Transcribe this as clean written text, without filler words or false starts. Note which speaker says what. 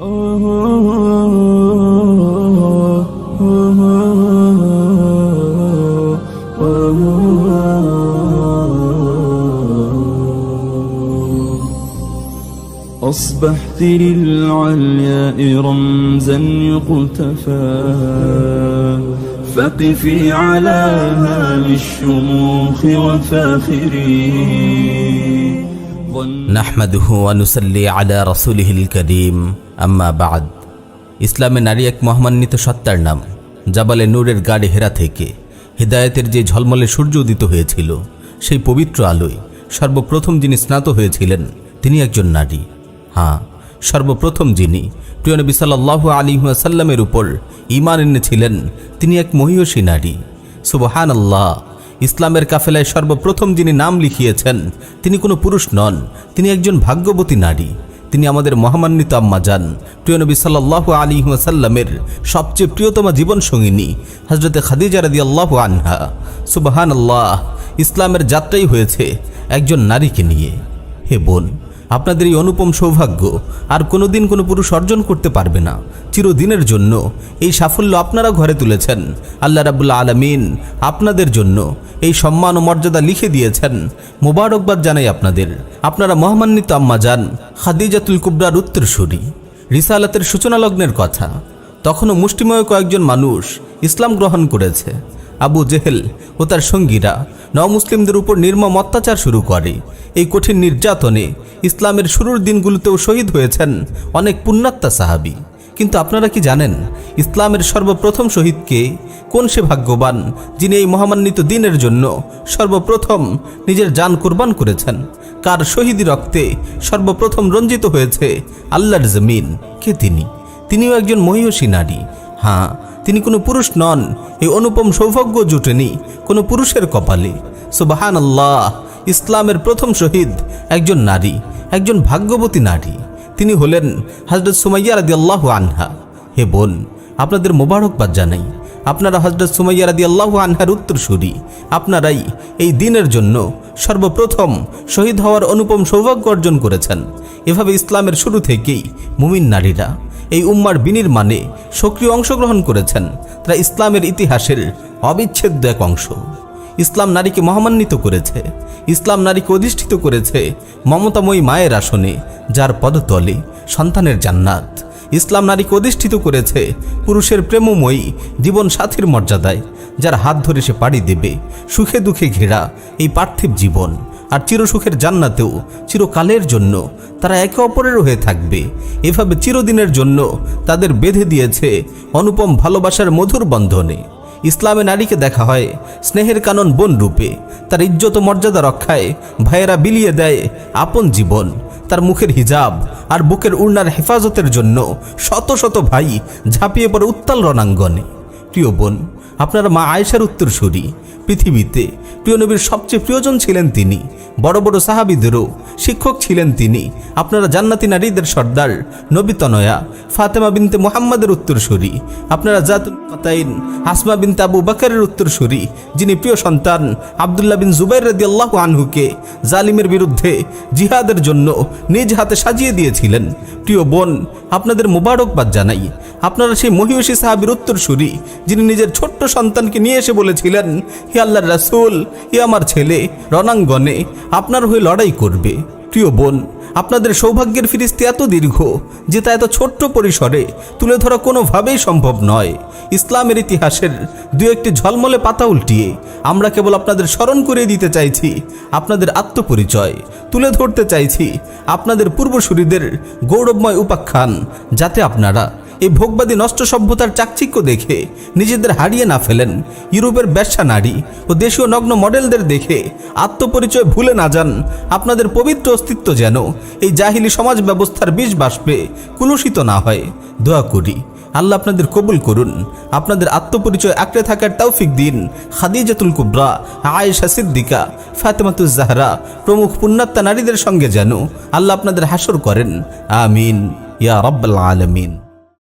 Speaker 1: أصبحت للعلياء رمزا يقتفى فقفي على هامش الشموخ وفاخري
Speaker 2: نحمده ونصلي على رسوله الكريم أما بعد ইসলামে নারী এক মহামান্বিত সত্তার নাম। জাবালে নূরের গাড়ি হেরা থেকে হিদায়াতের যে ঝলমলে সূর্য উদিত হয়েছিল, সেই পবিত্র আলোয় সর্বপ্রথম যিনি স্নাত হয়েছিলেন তিনি একজন নারী। হ্যাঁ, সর্বপ্রথম যিনি প্রিয় নবী সাল্লাল্লাহু আলাইহি ওয়াসাল্লামের উপর ঈমান এনেছিলেন তিনি এক মহিয়সী নারী। সুবহানাল্লাহ। ইসলামের কাফেলায় সর্বপ্রথম যিনি নাম লিখিয়েছেন তিনি কোনো পুরুষ নন, তিনি একজন ভাগ্যবতী নারী। তিনি আমাদের মহামান্বিত আম্মা জান প্রিয় নবী সাল্লাল্লাহু আলাইহি ওয়াসাল্লামের সবচেয়ে প্রিয়তমা জীবন সঙ্গিনী হযরতে খাদিজা রাদিয়াল্লাহু আনহা। সুবহানাল্লাহ। ইসলামের যাত্রাই হয়েছে একজন নারীকে নিয়ে। হে বোন, আপনাদের এই অনুপম সৌভাগ্য আর কোনোদিন কোনো পুরুষ অর্জন করতে পারবে না। চিরদিনের জন্য এই সাফল্য আপনারা ঘরে তুলেছেন। আল্লাহ রাব্বুল আলামিন আপনাদের জন্য এই সম্মান ও মর্যাদা লিখে দিয়েছেন। মোবারকবাদ জানাই আপনাদের। আপনারা মহামান্বিত আম্মা জান খাদিজাতুল কুবরার উত্তরসূরি। রিসালাতের সূচনা লগ্নের কথা, তখনও মুষ্টিময় কয়েকজন মানুষ ইসলাম গ্রহণ করেছে। আবু জেহেল ও তার সঙ্গীরা নমুসলিমদের উপর নির্মম অত্যাচার শুরু করে। এই কঠিন নির্যাতনে ইসলামের শুরুর দিনগুলোতেও শহীদ হয়েছেন অনেক পুণ্যাত্মা সাহাবী। কিন্তু আপনারা কি জানেন ইসলামের সর্বপ্রথম শহীদকে? কোন সে ভাগ্যবান যিনি এই মহামান্বিত দিনের জন্য সর্বপ্রথম নিজের জান কুরবান করেছেন? কার শহীদি রক্তে সর্বপ্রথম রঞ্জিত হয়েছে আল্লাহর জমিন? কে তিনি? তিনিও একজন মহিয়সী নারী। হ্যাঁ, তিনি কোনো পুরুষ নন। এই অনুপম সৌভাগ্য জুটেনি কোনো পুরুষের কপালে। সুবহানাল্লাহ। ইসলামের প্রথম শহীদ একজন নারী, একজন ভাগ্যবতী নারী। তিনি হলেন হযরত সুমাইয়া রাদিয়াল্লাহু আনহা। হে বোন, আপনাদের মোবারকবাদ জানাই। আপনারা হযরত সুমাইয়া রাদিয়াল্লাহু আনহার উত্তরসূরি। আপনারাই এই দিনের জন্য সর্বপ্রথম শহীদ হওয়ার অনুপম সৌভাগ্য অর্জন করেছেন। এভাবে ইসলামের শুরু থেকেই মুমিন নারীরা এই উম্মার বিনির্মাণে সক্রিয় অংশগ্রহণ করেছেন। তারা ইসলামের ইতিহাসের অবিচ্ছেদ্য এক অংশ। ইসলাম নারীকে মহামান্বিত করেছে। ইসলাম নারীকে অধিষ্ঠিত করেছে মমতাময়ী মায়ের আসনে, যার পদতলে সন্তানের জান্নাত। ইসলাম নারীকে অধিষ্ঠিত করেছে পুরুষের প্রেমময়ী জীবন সাথীর মর্যাদায়, যার হাত ধরে সে পাড়ি দেবে সুখে দুঃখে ঘেরা এই পার্থিব জীবন। আর চিরসুখের জান্নাতেও চিরকালের জন্য তারা একে অপরের হয়ে থাকবে। এভাবে চিরদিনের জন্য তাদের বেঁধে দিয়েছে অনুপম ভালোবাসার মধুর বন্ধনে। ইসলামে নারীকে দেখা হয় স্নেহের কানন বোন রূপে। তার ইজ্জত মর্যাদা রক্ষায় ভাইয়েরা বিলিয়ে দেয় আপন জীবন। তার মুখের হিজাব আর বুকের উড়নার হেফাজতের জন্য শত শত ভাই ঝাঁপিয়ে পড়ে উত্তাল রণাঙ্গনে। প্রিয় বোন, আপনারা মা আয়েশার উত্তরসূরি। পৃথিবীতে প্রিয় নবীর সবচেয়ে প্রিয়জন ছিলেন তিনি। বড় বড় সাহাবীদেরও শিক্ষক ছিলেন তিনি। আপনারা জান্নাতি নারীদের সর্দার নবী তনয়া ফাতেমা বিনতে মুহাম্মাদের উত্তরসূরি। আপনারা জাতুল কাতাইন আসমা বিনতে আবু বকরের উত্তরসূরি, যিনি প্রিয় সন্তান আব্দুল্লাহ বিন জুবাইর রাদিয়াল্লাহু আনহুকে জালিমের বিরুদ্ধে জিহাদের জন্য নিজ হাতে সাজিয়ে দিয়েছিলেন। প্রিয় বোন, আপনাদের মোবারকবাদ জানাই। আপনারা সেই মহিয়সী সাহাবীর উত্তরসূরি, যিনি নিজের ছোট্ট সন্তানকে নিয়ে এসে বলেছিলেন, হে আল্লাহর রাসূল, হে আমার ছেলে রণাঙ্গনে আপনার হয়ে লড়াই করবে। প্রিয় বোন, আপনাদের সৌভাগ্যের ফিরিস্তি এত দীর্ঘ যে তা এত ছোট্ট পরিসরে তুলে ধরা কোনোভাবেই সম্ভব নয়। ইসলামের ইতিহাসের দু একটি ঝলমলে পাতা উল্টিয়ে আমরা কেবল আপনাদের স্মরণ করিয়ে দিতে চাইছি আপনাদের আত্মপরিচয়, তুলে ধরতে চাইছি আপনাদের পূর্বসূরীদের গৌরবময় উপাখ্যান, যাতে আপনারা এই ভোগবাদী নষ্ট সভ্যতার চাকচিক্য দেখে নিজেদের হারিয়ে না ফেলেন। ইউরোপের বেশ্যা নারী ও দেশীয় নগ্ন মডেলদের দেখে আত্মপরিচয় ভুলে না যান। আপনাদের পবিত্র অস্তিত্ব যেন এই জাহিলি সমাজ ব্যবস্থার বিষ বাষ্পে কুলুষিত না হয়। দোয়া করি আল্লাহ আপনাদের কবুল করুন। আপনাদের আত্মপরিচয় আঁকড়ে থাকার তৌফিক দিন। খাদিজাতুল কুবরা, আয়েশা সিদ্দিকা, ফাতেমাতুজ জাহরা প্রমুখ পুণ্যাত্মা নারীদের সঙ্গে যেন আল্লাহ আপনাদের হাসর করেন। আমিন ইয়া রাব্বাল আলামিন।